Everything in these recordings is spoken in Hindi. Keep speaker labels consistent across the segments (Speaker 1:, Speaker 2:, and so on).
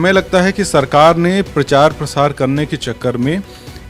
Speaker 1: हमें लगता है कि सरकार ने प्रचार प्रसार करने के चक्कर में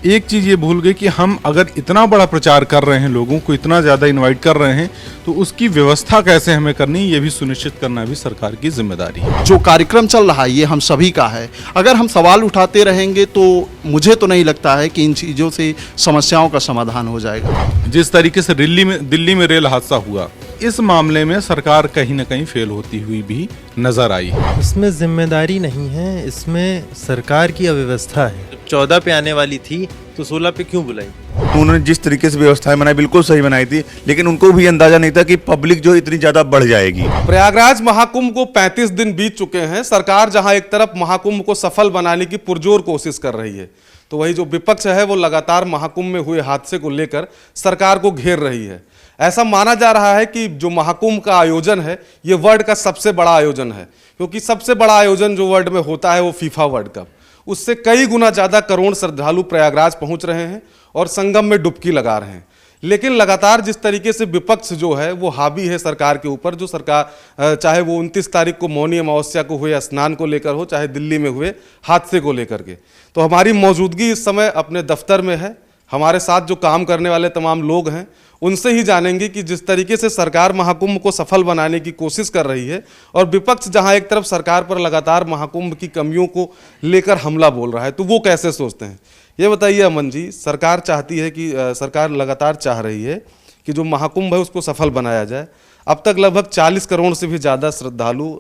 Speaker 1: एक चीज़ ये भूल गई कि हम अगर इतना बड़ा प्रचार कर रहे हैं, लोगों को इतना ज़्यादा इनवाइट कर रहे हैं, तो उसकी व्यवस्था कैसे हमें करनी, ये भी सुनिश्चित करना भी सरकार की जिम्मेदारी है।
Speaker 2: जो कार्यक्रम चल रहा है ये हम सभी का है। अगर हम सवाल उठाते रहेंगे तो मुझे तो नहीं लगता है कि इन चीज़ों से समस्याओं का समाधान हो जाएगा।
Speaker 1: जिस तरीके से दिल्ली में रेल हादसा हुआ, इस मामले में सरकार कहीं ना कहीं फेल होती हुई भी नजर आई है।
Speaker 3: इसमें जिम्मेदारी नहीं है, इसमें सरकार की अव्यवस्था है। 14 पे आने वाली थी तो 16 पे क्यों बुलाई?
Speaker 4: उन्होंने जिस तरीके से व्यवस्थाएं बनाई बिल्कुल सही बनाई थी, लेकिन उनको भी अंदाजा नहीं था कि पब्लिक जो इतनी ज्यादा बढ़ जाएगी।
Speaker 5: प्रयागराज महाकुंभ को 35 दिन बीत चुके हैं। सरकार जहां एक तरफ महाकुंभ को सफल बनाने की पुरजोर कोशिश कर रही है, तो वही जो विपक्ष है वो लगातार महाकुंभ में हुए हादसे को लेकर सरकार को घेर रही है। ऐसा माना जा रहा है कि जो महाकुंभ का आयोजन है ये वर्ल्ड का सबसे बड़ा आयोजन है, क्योंकि सबसे बड़ा आयोजन जो वर्ल्ड में होता है वो फीफा वर्ल्ड कप। उससे कई गुना ज़्यादा करोड़ श्रद्धालु प्रयागराज पहुंच रहे हैं और संगम में डुबकी लगा रहे हैं। लेकिन लगातार जिस तरीके से विपक्ष जो है वो हावी है सरकार के ऊपर, जो सरकार चाहे वो 29 तारीख को मौनी अमावस्या को हुए स्नान को लेकर हो, चाहे दिल्ली में हुए हादसे को लेकर के, तो हमारी मौजूदगी इस समय अपने दफ्तर में है। हमारे साथ जो काम करने वाले तमाम लोग हैं उनसे ही जानेंगे कि जिस तरीके से सरकार महाकुंभ को सफल बनाने की कोशिश कर रही है और विपक्ष जहां एक तरफ सरकार पर लगातार महाकुंभ की कमियों को लेकर हमला बोल रहा है, तो वो कैसे सोचते हैं। ये बताइए अमन जी, सरकार चाहती है कि सरकार लगातार चाह रही है कि जो महाकुंभ है उसको सफल बनाया जाए। अब तक लगभग 40 करोड़ से भी ज़्यादा श्रद्धालु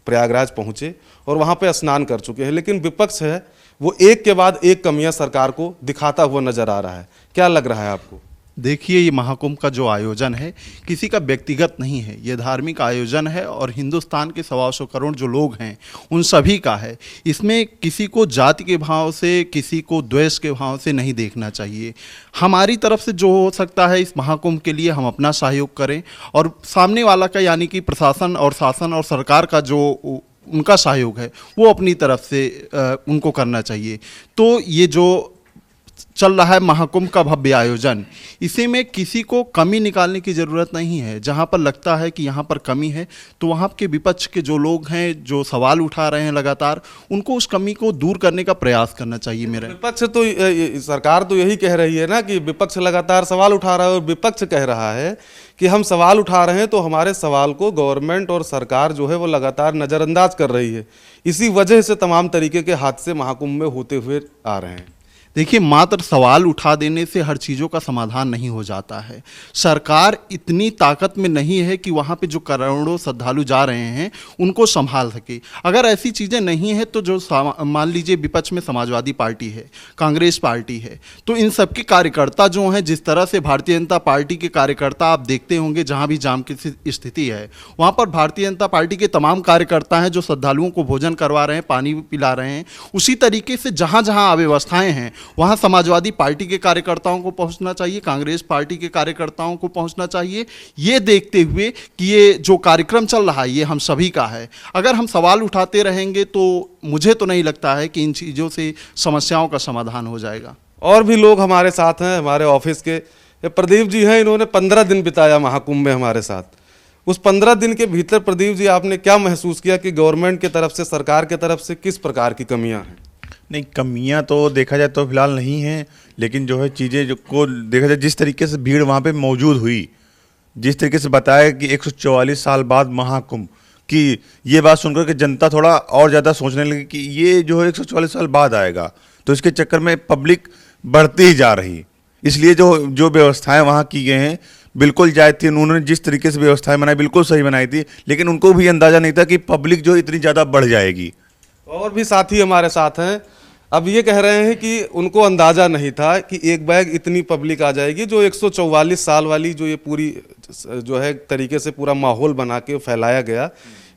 Speaker 5: प्रयागराज पहुँचे और वहाँ पर स्नान कर चुके हैं, लेकिन विपक्ष है वो एक के बाद एक कमियां सरकार को दिखाता हुआ नजर आ रहा है। क्या लग रहा है आपको?
Speaker 2: देखिए, ये महाकुंभ का जो आयोजन है किसी का व्यक्तिगत नहीं है, ये धार्मिक आयोजन है और हिंदुस्तान के 125 करोड़ जो लोग हैं उन सभी का है। इसमें किसी को जाति के भाव से, किसी को द्वेष के भाव से नहीं देखना चाहिए। हमारी तरफ से जो हो सकता है इस महाकुंभ के लिए हम अपना सहयोग करें और सामने वाला का यानी कि प्रशासन और शासन और सरकार का जो उनका सहयोग है वो अपनी तरफ से उनको करना चाहिए। तो ये जो चल रहा है महाकुंभ का भव्य आयोजन, इसी में किसी को कमी निकालने की ज़रूरत नहीं है। जहाँ पर लगता है कि यहाँ पर कमी है तो वहाँ के विपक्ष के जो लोग हैं जो सवाल उठा रहे हैं लगातार, उनको उस कमी को दूर करने का प्रयास करना चाहिए। मेरा
Speaker 5: विपक्ष तो सरकार तो यही कह रही है ना कि विपक्ष लगातार सवाल उठा रहा है और विपक्ष कह रहा है कि हम सवाल उठा रहे हैं तो हमारे सवाल को गवर्नमेंट और सरकार जो है वो लगातार नज़रअंदाज कर रही है। इसी वजह से तमाम तरीके के हादसे महाकुंभ में होते हुए आ रहे हैं।
Speaker 2: देखिए, मात्र सवाल उठा देने से हर चीज़ों का समाधान नहीं हो जाता है। सरकार इतनी ताकत में नहीं है कि वहाँ पे जो करोड़ों श्रद्धालु जा रहे हैं उनको संभाल सके। अगर ऐसी चीज़ें नहीं है तो जो मान लीजिए विपक्ष में समाजवादी पार्टी है, कांग्रेस पार्टी है, तो इन सब के कार्यकर्ता जो हैं, जिस तरह से भारतीय जनता पार्टी के कार्यकर्ता आप देखते होंगे जहाँ भी जाम की स्थिति है वहाँ पर भारतीय जनता पार्टी के तमाम कार्यकर्ता हैं जो श्रद्धालुओं को भोजन करवा रहे हैं, पानी पिला रहे हैं। उसी तरीके से जहाँ जहाँ अव्यवस्थाएँ हैं वहाँ समाजवादी पार्टी के कार्यकर्ताओं को पहुँचना चाहिए, कांग्रेस पार्टी के कार्यकर्ताओं को पहुँचना चाहिए, ये देखते हुए कि ये जो कार्यक्रम चल रहा है ये हम सभी का है। अगर हम सवाल उठाते रहेंगे तो मुझे तो नहीं लगता है कि इन चीज़ों से समस्याओं का समाधान हो जाएगा।
Speaker 5: और भी लोग हमारे साथ हैं, हमारे ऑफिस के प्रदीप जी हैं, इन्होंने 15 दिन बिताया महाकुंभ में हमारे साथ। उस 15 दिन के भीतर प्रदीप जी आपने क्या महसूस किया कि गवर्नमेंट की तरफ से, सरकार की तरफ से किस प्रकार की कमियां हैं?
Speaker 4: नहीं, कमियां तो देखा जाए तो फिलहाल नहीं है, लेकिन जो है चीज़ें जो को देखा जाए जिस तरीके से भीड़ वहाँ पे मौजूद हुई, जिस तरीके से बताया कि 144 साल बाद महाकुंभ की, ये बात सुनकर के जनता थोड़ा और ज़्यादा सोचने लगी कि ये जो है 144 साल बाद आएगा, तो इसके चक्कर में पब्लिक बढ़ती ही जा रही। इसलिए जो व्यवस्थाएं वहाँ की गई हैं बिल्कुल जायज़ थी। उन्होंने जिस तरीके से व्यवस्थाएं बनाई बिल्कुल सही बनाई थी, लेकिन उनको भी अंदाज़ा नहीं था कि पब्लिक जो इतनी ज़्यादा बढ़ जाएगी।
Speaker 5: और भी साथी हमारे साथ हैं, अब ये कह रहे हैं कि उनको अंदाज़ा नहीं था कि एक बैग इतनी पब्लिक आ जाएगी। जो 144 साल वाली जो ये पूरी जो है तरीके से पूरा माहौल बना के फैलाया गया,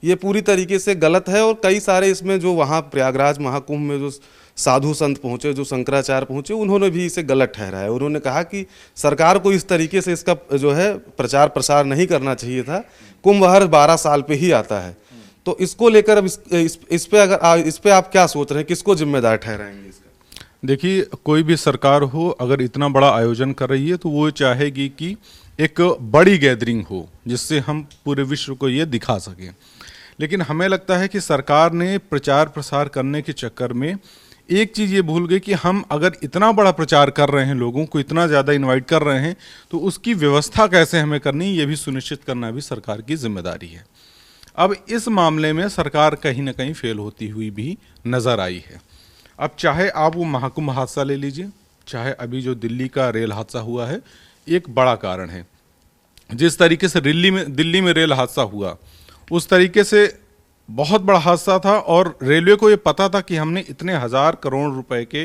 Speaker 5: ये पूरी तरीके से गलत है। और कई सारे इसमें जो वहाँ प्रयागराज महाकुंभ में जो साधु संत पहुँचे, जो शंकराचार्य पहुँचे, उन्होंने भी इसे गलत ठहराया। उन्होंने कहा कि सरकार को इस तरीके से इसका जो है प्रचार प्रसार नहीं करना चाहिए था। कुंभ हर 12 साल पे ही आता है, तो इसको लेकर अब इस पे आप क्या सोच रहे हैं, किसको जिम्मेदार ठहराएंगे इसका?
Speaker 1: देखिए, कोई भी सरकार हो अगर इतना बड़ा आयोजन कर रही है तो वो चाहेगी कि एक बड़ी गैदरिंग हो जिससे हम पूरे विश्व को ये दिखा सकें। लेकिन हमें लगता है कि सरकार ने प्रचार प्रसार करने के चक्कर में एक चीज़ ये भूल गई कि हम अगर इतना बड़ा प्रचार कर रहे हैं, लोगों को इतना ज़्यादा इनवाइट कर रहे हैं, तो उसकी व्यवस्था कैसे हमें करनी, ये भी सुनिश्चित करना भी सरकार की जिम्मेदारी है। अब इस मामले में सरकार कहीं ना कहीं फेल होती हुई भी नज़र आई है। अब चाहे आप वो महाकुंभ हादसा ले लीजिए, चाहे अभी जो दिल्ली का रेल हादसा हुआ है, एक बड़ा कारण है। जिस तरीके से दिल्ली में रेल हादसा हुआ, उस तरीके से बहुत बड़ा हादसा था और रेलवे को ये पता था कि हमने इतने हजार करोड़ रुपए के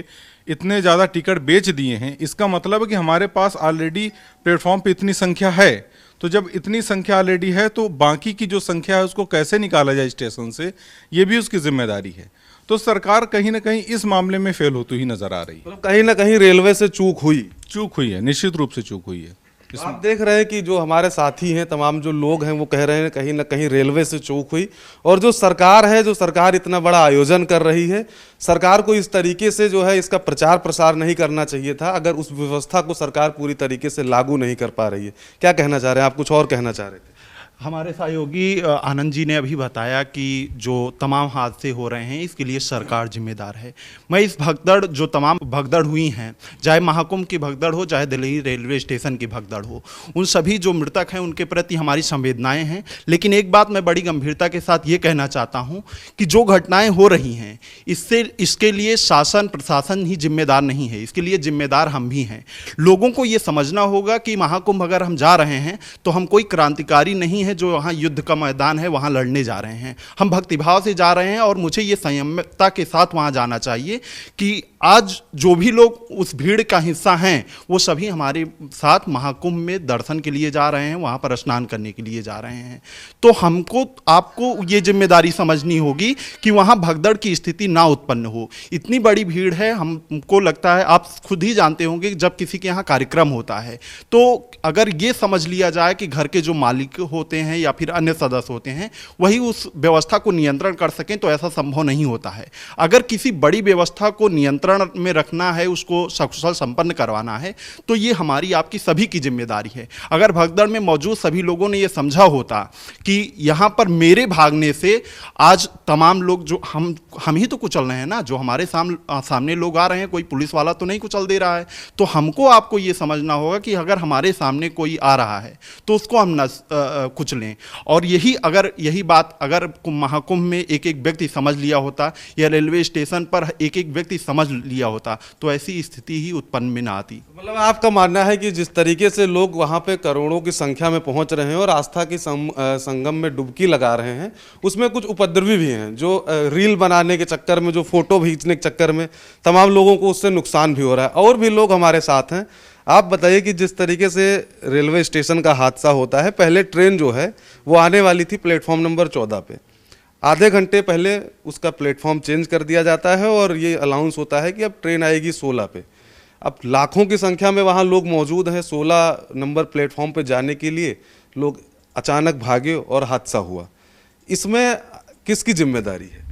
Speaker 1: इतने ज़्यादा टिकट बेच दिए हैं, इसका मतलब है कि हमारे पास ऑलरेडी प्लेटफॉर्म पे इतनी संख्या है। तो जब इतनी संख्या ऑलरेडी है तो बाकी की जो संख्या है उसको कैसे निकाला जाए स्टेशन से, ये भी उसकी जिम्मेदारी है। तो सरकार कहीं ना कहीं इस मामले में फेल होती ही नजर आ रही है।
Speaker 5: मतलब कहीं ना कहीं रेलवे से चूक हुई
Speaker 1: है, निश्चित रूप से चूक हुई है।
Speaker 5: आप देख रहे हैं कि जो हमारे साथी हैं, तमाम जो लोग हैं, वो कह रहे हैं कहीं ना कहीं रेलवे से चूक हुई। और जो सरकार है, जो सरकार इतना बड़ा आयोजन कर रही है, सरकार को इस तरीके से जो है इसका प्रचार प्रसार नहीं करना चाहिए था, अगर उस व्यवस्था को सरकार पूरी तरीके से लागू नहीं कर पा रही है। क्या कहना चाह रहे हैं आप? कुछ और कहना चाह रहे थे?
Speaker 2: हमारे सहयोगी आनंद जी ने अभी बताया कि जो तमाम हादसे हो रहे हैं इसके लिए सरकार जिम्मेदार है। मैं इस भगदड़, जो तमाम भगदड़ हुई हैं, चाहे महाकुंभ की भगदड़ हो, चाहे दिल्ली रेलवे स्टेशन की भगदड़ हो, उन सभी जो मृतक हैं उनके प्रति हमारी संवेदनाएं हैं। लेकिन एक बात मैं बड़ी गंभीरता के साथ ये कहना चाहता हूँ कि जो घटनाएँ हो रही हैं इसके लिए शासन प्रशासन ही जिम्मेदार नहीं है, इसके लिए जिम्मेदार हम भी हैं। लोगों को ये समझना होगा कि महाकुंभ अगर हम जा रहे हैं तो हम कोई क्रांतिकारी नहीं है जो वहाँ युद्ध का मैदान है वहाँ लड़ने जा रहे हैं। हम भक्तिभाव से जा रहे हैं और मुझे ये संयमता के साथ वहाँ जाना चाहिए कि आज जो भी लोग उस भीड़ का हिस्सा हैं वो सभी हमारे साथ महाकुंभ में दर्शन के लिए जा रहे हैं, वहाँ पर स्नान करने के लिए जा रहे हैं। तो हमको आपको ये जिम्मेदारी समझनी होगी कि वहाँ भगदड़ की स्थिति ना उत्पन्न हो। इतनी बड़ी भीड़ है, हमको लगता है आप खुद ही जानते होंगे जब किसी के यहाँ कार्यक्रम होता है तो अगर ये समझ लिया जाए कि घर के जो मालिक होते हैं या फिर अन्य सदस्य होते हैं वही उस व्यवस्था को नियंत्रण कर सकें तो ऐसा संभव नहीं होता है। अगर किसी बड़ी व्यवस्था को नियंत्रण में रखना है, उसको सकुशल संपन्न करवाना है, तो ये हमारी आपकी सभी की जिम्मेदारी है। अगर भगदड़ में मौजूद सभी लोगों ने ये समझा होता कि यहाँ पर मेरे भागने से आज तमाम लोग, जो हम ही तो कुचल रहे हैं ना, जो हमारे सामने लोग आ रहे हैं, कोई पुलिस वाला तो नहीं कुचल दे रहा है। तो हमको आपको ये समझना होगा कि अगर हमारे सामने कोई आ रहा है तो उसको हम न कुचलें। और यही बात अगर महाकुंभ में एक एक व्यक्ति समझ लिया होता या रेलवे स्टेशन पर एक एक व्यक्ति समझ लिया होता तो ऐसी स्थिति ही उत्पन्न में ना आती।
Speaker 5: मतलब आपका मानना है कि जिस तरीके से लोग वहाँ पे करोड़ों की संख्या में पहुँच रहे हैं और आस्था की संगम में डुबकी लगा रहे हैं, उसमें कुछ उपद्रवी भी हैं जो रील बनाने के चक्कर में, जो फोटो खींचने के चक्कर में तमाम लोगों को उससे नुकसान भी हो रहा है। और भी लोग हमारे साथ हैं। आप बताइए कि जिस तरीके से रेलवे स्टेशन का हादसा होता है, पहले ट्रेन जो है वो आने वाली थी प्लेटफॉर्म नंबर 14 पे, आधे घंटे पहले उसका प्लेटफॉर्म चेंज कर दिया जाता है और ये अनाउंस होता है कि अब ट्रेन आएगी 16 पे। अब लाखों की संख्या में वहाँ लोग मौजूद हैं, 16 नंबर प्लेटफॉर्म पे जाने के लिए लोग अचानक भागे और हादसा हुआ। इसमें किसकी जिम्मेदारी है?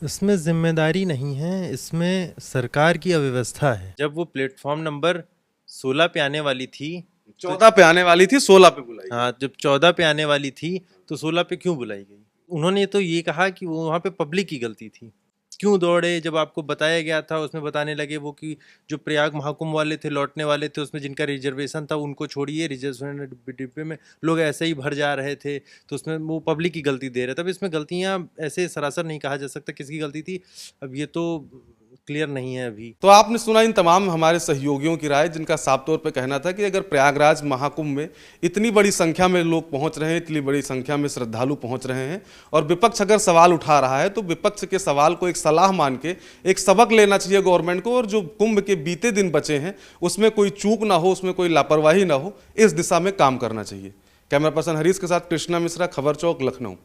Speaker 3: इसमें जिम्मेदारी नहीं है, इसमें सरकार की अव्यवस्था है। जब वो प्लेटफॉर्म नंबर 16 पे आने वाली थी,
Speaker 5: 14 पे आने वाली थी, 16 पे बुलाई।
Speaker 3: हाँ, जब 14 पे आने वाली थी तो 16 पे क्यों बुलाई गई? उन्होंने तो ये कहा कि वो वहाँ पे पब्लिक की गलती थी। क्यों दौड़े? जब आपको बताया गया था, उसमें बताने लगे वो कि जो प्रयाग महाकुंभ वाले थे, लौटने वाले थे, उसमें जिनका रिजर्वेशन था उनको छोड़िए, रिजर्वेशन डिब्बे में लोग ऐसे ही भर जा रहे थे, तो उसमें वो पब्लिक की गलती दे रहे। तब इसमें गलतियाँ ऐसे सरासर नहीं कहा जा सकता किसकी गलती थी, अब ये तो क्लियर नहीं है अभी।
Speaker 5: तो आपने सुना इन तमाम हमारे सहयोगियों की राय, जिनका साफ तौर पे कहना था कि अगर प्रयागराज महाकुंभ में इतनी बड़ी संख्या में लोग पहुंच रहे हैं, इतनी बड़ी संख्या में श्रद्धालु पहुंच रहे हैं और विपक्ष अगर सवाल उठा रहा है तो विपक्ष के सवाल को एक सलाह मान के एक सबक लेना चाहिए गवर्नमेंट को, और जो कुंभ के बीते दिन बचे हैं उसमें कोई चूक ना हो, उसमें कोई लापरवाही ना हो, इस दिशा में काम करना चाहिए। कैमरा पर्सन हरीश के साथ कृष्णा मिश्रा, खबर चौक, लखनऊ।